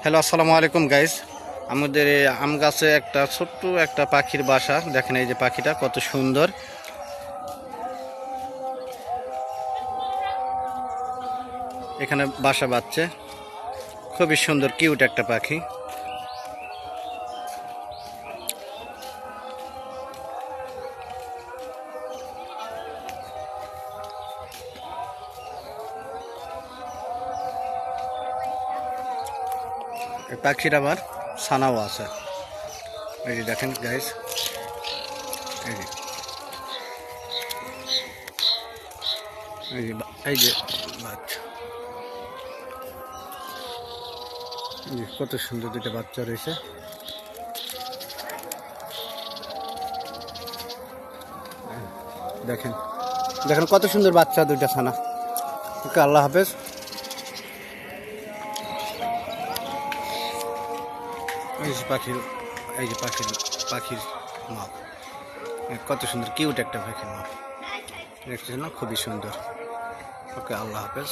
Hello, আসসালামু আলাইকুম guys. আমাদের এই আম গাছে একটা ছোট্ট একটা পাখির বাসা। দেখেন এই যে পাখিটা কত সুন্দর, এখানে বাসা বাঁধছে। খুবই সুন্দর কিউট একটা পাখি। এই পাখির আবার ছানাও আছে। এই যে দেখেন গাইস, এই যে এই যে বাচ্চা, এই যে কত সুন্দর দুটো বাচ্চা রয়েছে। দেখেন দেখেন কত সুন্দর বাচ্চা, দুইটা ছানা। ওকে, আল্লাহ হাফেজ। এই যে পাখির, এই যে পাখির মা, কত সুন্দর কিউট একটা পাখির মা। দেখতেছেন না, খুবই সুন্দর। ওকে, আল্লাহ হাফেজ।